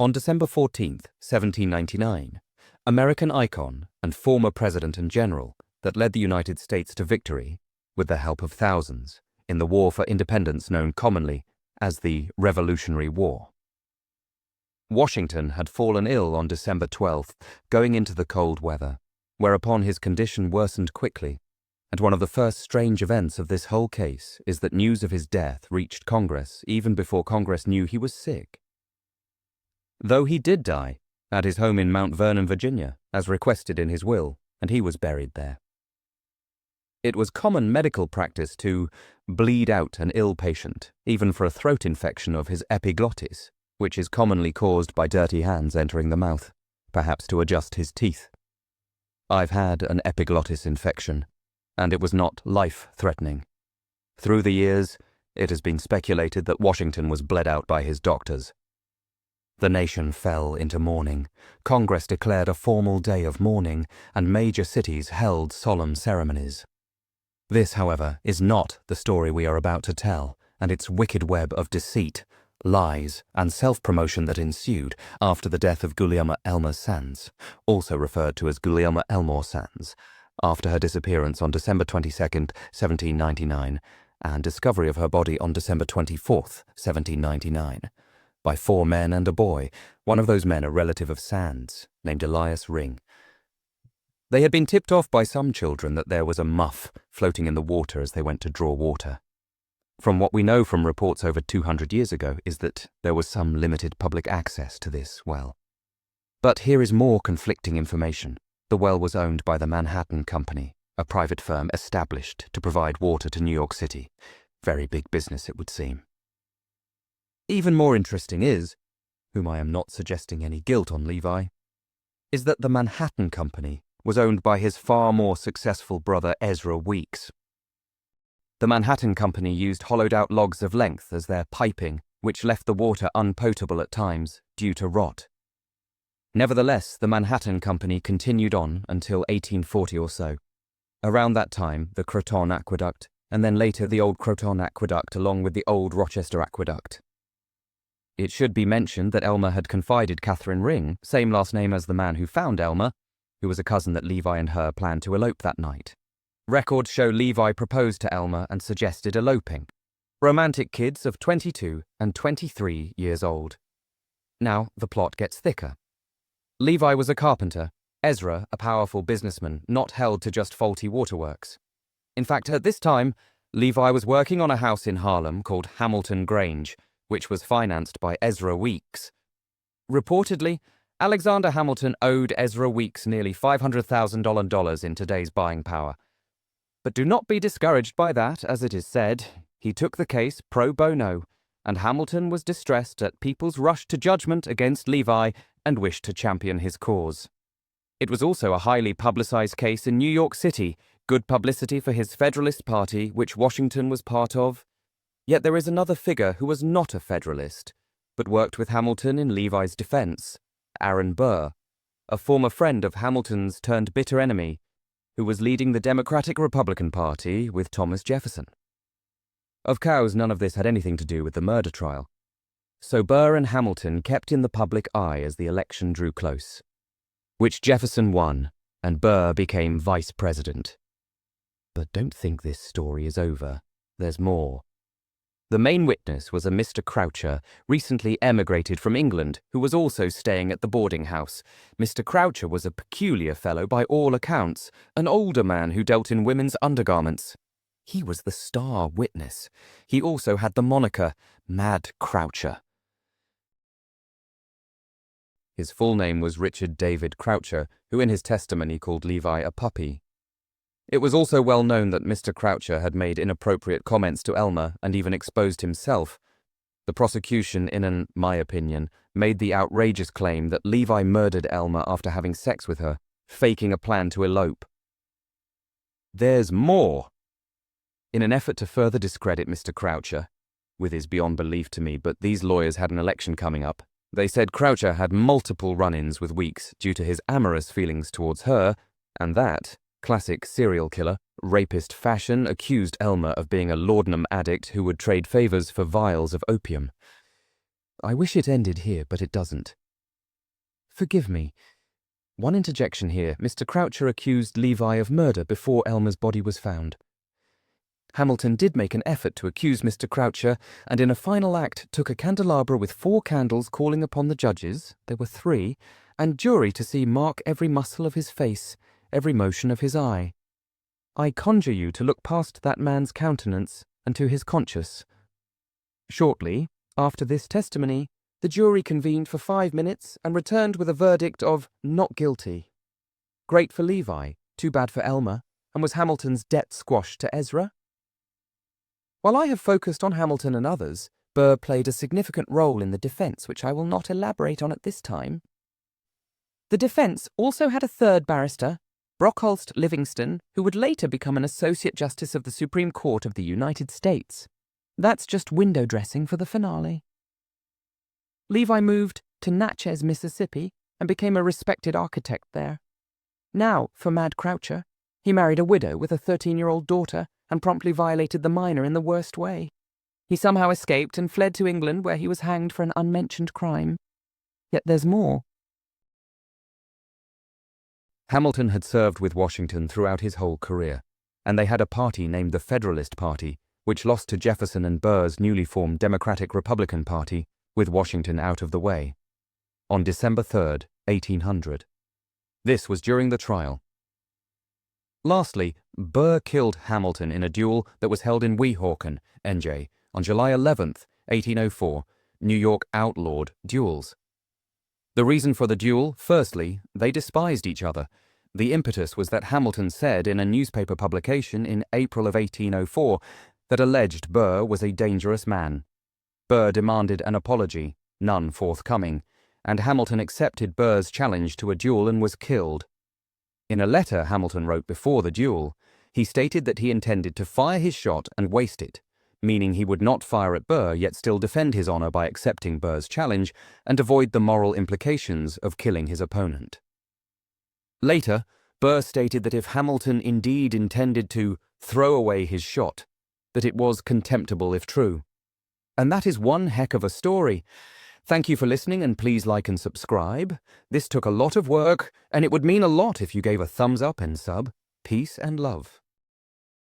On December 14, 1799, American icon and former president and general that led the United States to victory, with the help of thousands, in the war for independence known commonly as the Revolutionary War. Washington had fallen ill on December 12th, going into the cold weather, whereupon his condition worsened quickly, and one of the first strange events of this whole case is that news of his death reached Congress even before Congress knew he was sick. Though he did die at his home in Mount Vernon, Virginia, as requested in his will, and he was buried there. It was common medical practice to bleed out an ill patient, even for a throat infection of his epiglottis, which is commonly caused by dirty hands entering the mouth, perhaps to adjust his teeth. I've had an epiglottis infection, and it was not life-threatening. Through the years, it has been speculated that Washington was bled out by his doctors. The nation fell into mourning. Congress declared a formal day of mourning, and major cities held solemn ceremonies. This, however, is not the story we are about to tell, and its wicked web of deceit, lies, and self-promotion that ensued after the death of Gulielma Elmer Sands, also referred to as Gulielma Elmore Sands, after her disappearance on December 22, 1799, and discovery of her body on December 24, 1799, by 4 men and a boy, one of those men a relative of Sands, named Elias Ring. They had been tipped off by some children that there was a muff floating in the water as they went to draw water. From what we know from reports over 200 years ago is that there was some limited public access to this well. But here is more conflicting information. The well was owned by the Manhattan Company, a private firm established to provide water to New York City. Very big business, it would seem. Even more interesting is, whom I am not suggesting any guilt on Levi, is that the Manhattan Company was owned by his far more successful brother Ezra Weeks. The Manhattan Company used hollowed-out logs of length as their piping, which left the water unpotable at times due to rot. Nevertheless, the Manhattan Company continued on until 1840 or so. Around that time, the Croton Aqueduct, and then later the Old Croton Aqueduct along with the Old Rochester Aqueduct. It should be mentioned that Elmer had confided Catherine Ring, same last name as the man who found Elmer, who was a cousin that Levi and her planned to elope that night. Records show Levi proposed to Elmer and suggested eloping. Romantic kids of 22 and 23 years old. Now the plot gets thicker. Levi was a carpenter, Ezra a powerful businessman not held to just faulty waterworks. In fact, at this time, Levi was working on a house in Harlem called Hamilton Grange, which was financed by Ezra Weeks. Reportedly, Alexander Hamilton owed Ezra Weeks nearly $500,000 in today's buying power. But do not be discouraged by that, as it is said, he took the case pro bono, and Hamilton was distressed at people's rush to judgment against Levi and wished to champion his cause. It was also a highly publicized case in New York City, good publicity for his Federalist Party, which Washington was part of. Yet there is another figure who was not a Federalist, but worked with Hamilton in Levi's defense. Aaron Burr, a former friend of Hamilton's turned bitter enemy, who was leading the Democratic-Republican Party with Thomas Jefferson. Of course, none of this had anything to do with the murder trial. So Burr and Hamilton kept in the public eye as the election drew close, which Jefferson won, and Burr became vice president. But don't think this story is over. There's more. The main witness was a Mr. Croucher, recently emigrated from England, who was also staying at the boarding house. Mr. Croucher was a peculiar fellow by all accounts, an older man who dealt in women's undergarments. He was the star witness. He also had the moniker Mad Croucher. His full name was Richard David Croucher, who in his testimony called Levi a puppy. It was also well known that Mr. Croucher had made inappropriate comments to Elmer and even exposed himself. The prosecution, in my opinion, made the outrageous claim that Levi murdered Elmer after having sex with her, faking a plan to elope. There's more! In an effort to further discredit Mr. Croucher, with his beyond belief to me, but these lawyers had an election coming up, they said Croucher had multiple run-ins with Weeks due to his amorous feelings towards her, and that classic serial killer, rapist fashion accused Elmer of being a laudanum addict who would trade favors for vials of opium. I wish it ended here, but it doesn't. Forgive me. One interjection here. Mr. Croucher accused Levi of murder before Elmer's body was found. Hamilton did make an effort to accuse Mr. Croucher, and in a final act took a candelabra with 4 candles, calling upon the judges, there were 3, and jury to see mark every muscle of his face, every motion of his eye. I conjure you to look past that man's countenance and to his conscience. Shortly after this testimony, the jury convened for 5 minutes and returned with a verdict of not guilty. Great for Levi, too bad for Elmer, and was Hamilton's debt squashed to Ezra? While I have focused on Hamilton and others, Burr played a significant role in the defence, which I will not elaborate on at this time. The defence also had a third barrister, Brockholst Livingston, who would later become an Associate Justice of the Supreme Court of the United States. That's just window dressing for the finale. Levi moved to Natchez, Mississippi, and became a respected architect there. Now, for Mad Croucher, he married a widow with a 13-year-old daughter and promptly violated the minor in the worst way. He somehow escaped and fled to England, where he was hanged for an unmentioned crime. Yet there's more. Hamilton had served with Washington throughout his whole career, and they had a party named the Federalist Party, which lost to Jefferson and Burr's newly formed Democratic-Republican Party, with Washington out of the way, on December 3rd, 1800. This was during the trial. Lastly, Burr killed Hamilton in a duel that was held in Weehawken, NJ, on July 11th, 1804, New York outlawed duels. The reason for the duel, firstly, they despised each other. The impetus was that Hamilton said in a newspaper publication in April of 1804 that alleged Burr was a dangerous man. Burr demanded an apology, none forthcoming, and Hamilton accepted Burr's challenge to a duel and was killed. In a letter Hamilton wrote before the duel, he stated that he intended to fire his shot and waste it, meaning he would not fire at Burr yet still defend his honor by accepting Burr's challenge and avoid the moral implications of killing his opponent. Later, Burr stated that if Hamilton indeed intended to throw away his shot, that it was contemptible if true. And that is one heck of a story. Thank you for listening, and please like and subscribe. This took a lot of work, and it would mean a lot if you gave a thumbs up and sub. Peace and love.